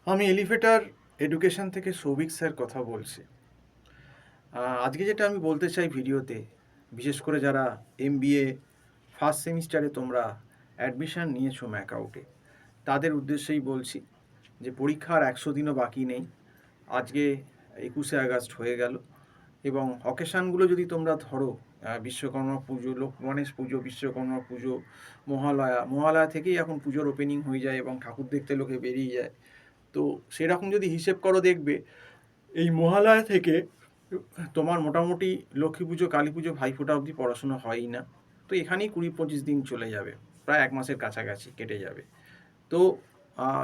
আমি elevator education থেকে Souvik sir কথা বলছি। আজকে যেটা আমি বলতে চাই ভিডিওতে, বিশেষ করে যারা এমবিএ ফার্স্ট সেমিস্টারে তোমরা অ্যাডমিশন নিয়েছো ম্যাকআউটে, তাদের উদ্দেশ্যেই বলছি যে পরীক্ষার 100 দিনও বাকি নেই। আজকে 21শে আগস্ট হয়ে গেল এবং অকেশানগুলো যদি তোমরা ধরো, বিশ্বকর্মা পুজো, লোক গণেশ পুজো, বিশ্বকর্মা পুজো, মহালয়া থেকেই এখন পুজোর ওপেনিং হয়ে যায় এবং ঠাকুর দেখতে লোকে বেরিয়ে যায়। তো সেরকম যদি হিসেব করো, দেখবে এই মহালয়া থেকে তোমার মোটামুটি লক্ষ্মী পুজো, কালী পুজো, ভাইফোঁটা অবধি পড়াশোনা হয়ই না। তো এখানেই 20-25 দিন চলে যাবে, প্রায় 1 মাসের কাছাকাছি কেটে যাবে। তো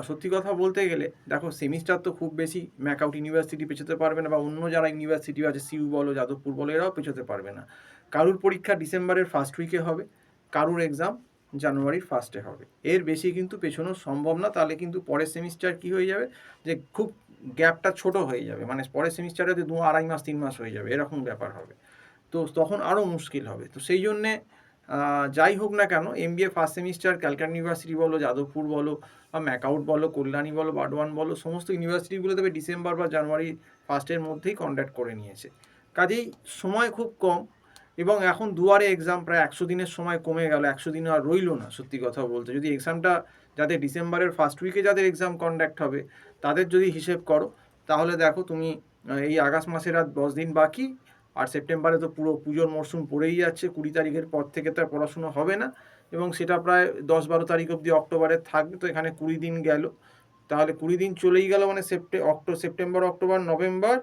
সত্যি কথা বলতে গেলে দেখো, সেমিস্টার তো খুব বেশি ম্যাকআউট ইউনিভার্সিটি পেছোতে পারবে না, বা অন্য যারা ইউনিভার্সিটি আছে, সিইউ বলো, যাদবপুর বলো, এরাও পেছোতে পারবে না। কারুর পরীক্ষা ডিসেম্বরের ফার্স্ট উইকে হবে, কারুর এক্সাম জানুয়ারির ফার্স্টে হবে। এর বেশি কিন্তু পেছানো সম্ভব না, তাহলে কিন্তু পরের সেমিস্টার কি হয়ে যাবে, যে খুব গ্যাপটা ছোট হয়ে যাবে, মানে পরের সেমিস্টারে 2-2.5 মাস 3 মাস হয়ে যাবে, এরকম ব্যাপার হবে। তো তখন আরও মুশকিল হবে। তো সেই জন্যে যাই হোক না কেন, MBA first semester Calcutta university বলো, যাদবপুর বলো, বা ম্যাকআউট বলো, কল্যাণী বলো, বার্ডওয়ান বলো, সমস্ত ইউনিভার্সিটিগুলো তবে ডিসেম্বর বা জানুয়ারি ফার্স্টের মধ্যেই কন্ডাক্ট করে নিয়েছে। কাজেই সময় খুব কম, এবং এখন দুয়ারে এক্সাম, প্রায় 100 দিনের সময় কমে গেল, 100 দিন আর রইল না। সত্যি কথা বলতে, যদি এক্সামটা যাদের ডিসেম্বরের ফার্স্ট উইকে যাদের এক্সাম কন্ডাক্ট হবে, তাদের যদি হিসেব করো, তাহলে দেখো তুমি এই আগস্ট মাসের আর 10 দিন বাকি, আর সেপ্টেম্বরে তো পুরো পুজোর মরশুম পড়েই যাচ্ছে। 20 তারিখের পর থেকে তো আর পড়াশুনো হবে না, এবং সেটা প্রায় 10-12 তারিখ অবধি অক্টোবরে থাকবে। তো এখানে 20 দিন গেল, তাহলে 20 দিন চলেই গেল, মানে সেপ্টেম্বর, অক্টোবর, নভেম্বর,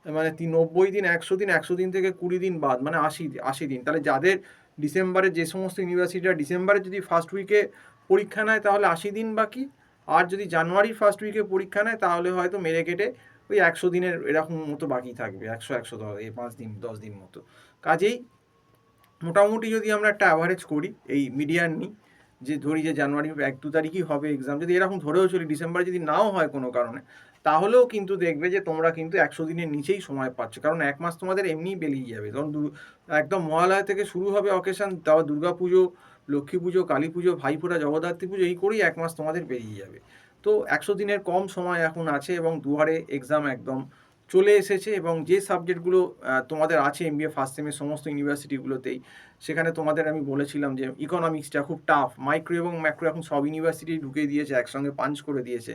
মানে 90 দিন, 100 দিন, 100 দিন থেকে 20 দিন বাদ, মানে 80 দিন। তাহলে যাদের ডিসেম্বরে, যে সমস্ত ইউনিভার্সিটিরা ডিসেম্বরে যদি ফার্স্ট উইকে পরীক্ষা নেয়, তাহলে 80 দিন বাকি। আর যদি জানুয়ারির ফার্স্ট উইকে পরীক্ষা নেয়, তাহলে হয়তো মেরে কেটে ওই 100 দিনের এরকম মতো বাকি থাকবে, 100-110, এই 5 দিন 10 দিন মতো। কাজেই মোটামুটি যদি আমরা একটা অ্যাভারেজ করি, এই মিডিয়ান নিই, যে ধরি যে জানুয়ারি 1-2 তারিখই হবে এক্সাম, যদি এরকম ধরেও চলি, ডিসেম্বরে যদি নাও হয় কোনো কারণে, তাহলেও কিন্তু দেখবে যে তোমরা কিন্তু 100 দিনের নিচেই সময় পাচ্ছ, কারণ 1 মাস তোমাদের এমনিই বেরিয়ে যাবে। তখন একদম মহালয়া থেকে শুরু হবে অকেশান, তাও দুর্গা পুজো, লক্ষ্মী পুজো, কালী পুজো, ভাইফোঁটা, জগদ্ধাত্রী পুজো, এই করেই 1 মাস তোমাদের বেরিয়ে যাবে। তো 100 দিনের কম সময় এখন আছে, এবং দুয়ারে এক্সাম একদম চলে এসেছে। এবং যে সাবজেক্টগুলো তোমাদের আছে এমবিএ ফার্স্ট সেমের সমস্ত ইউনিভার্সিটিগুলোতেই, সেখানে তোমাদের আমি বলেছিলাম যে ইকোনমিক্সটা খুব টাফ। মাইক্রো এবং ম্যাক্রো এখন সব ইউনিভার্সিটি ঢুকিয়ে দিয়েছে, একসঙ্গে পাঞ্চ করে দিয়েছে।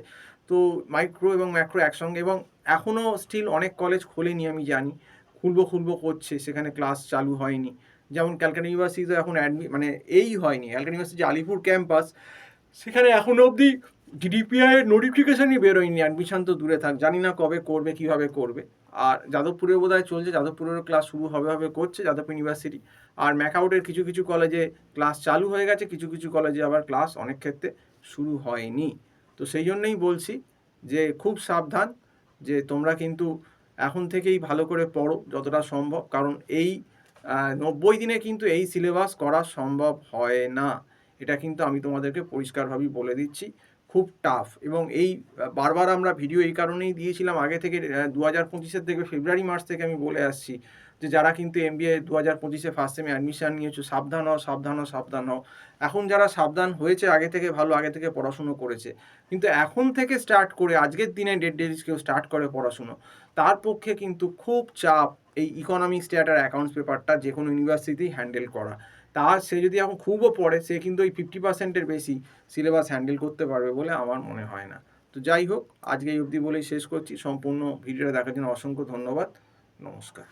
তো মাইক্রো এবং ম্যাক্রো একসঙ্গে, এবং এখনও স্টিল অনেক কলেজ খোলেনি, আমি জানি খুলবো করছে, সেখানে ক্লাস চালু হয়নি। যেমন ক্যালকাটা ইউনিভার্সিটিতে এখন মানে এই হয়নি, ক্যালকাটা ইউনিভার্সিটি আলিপুর ক্যাম্পাস, সেখানে এখনও অবধি ডিডিপিআই এর নোটিফিকেশনই বেরোয়নি। অ্যাডমিশন তো দূরে থাক, জানি না কবে করবে, কিভাবে করবে। আর যাদবপুরে বোধহয় চলছে, যাদবপুরেরও ক্লাস শুরু হবে করছে যাদবপুর ইউনিভার্সিটি। আর ম্যাকআউটের কিছু কিছু কলেজে ক্লাস চালু হয়ে গেছে, কিছু কিছু কলেজে আবার ক্লাস অনেক ক্ষেত্রে শুরু হয়নি। তো সেই জন্যই বলছি যে খুব সাবধান, যে তোমরা কিন্তু এখন থেকেই ভালো করে পড়ো যতটা সম্ভব, কারণ এই 90 দিনে কিন্তু এই সিলেবাস করা সম্ভব হয় না। এটা কিন্তু আমি তোমাদেরকে পরিষ্কারভাবেই বলে দিচ্ছি, খুব টাফ। এবং এই বারবার আমরা ভিডিও এই কারণেই দিয়েছিলাম আগে থেকে, 2025-এর থেকে ফেব্রুয়ারি মাস থেকে আমি বলে আসছি যে যারা কিন্তু এমবিএ 2025-এ ফার্স্ট সেমে অ্যাডমিশন নিয়েছো, সাবধান হও, সাবধান হও, সাবধান হও। এখন যারা সাবধান হয়েছে, আগে থেকে ভালো, আগে থেকে পড়াশুনো করেছে, কিন্তু এখন থেকে স্টার্ট করে আজকের দিনে ডেট কেউ স্টার্ট করে পড়াশুনো, তার পক্ষে কিন্তু খুব চাপ এই ইকোনমিক্স, স্ট্যাট আর অ্যাকাউন্টস পেপারটা যে কোনো ইউনিভার্সিটি হ্যান্ডেল করা। তার সে যদি এখন খুবও পড়ে, সে কিন্তু ওই 50%-এর বেশি সিলেবাস হ্যান্ডেল করতে পারবে বলে আমার মনে হয় না। তো যাই হোক, আজকে এই অবধি বলেই শেষ করছি। সম্পূর্ণ ভিডিওটা দেখার জন্য অসংখ্য ধন্যবাদ। নমস্কার।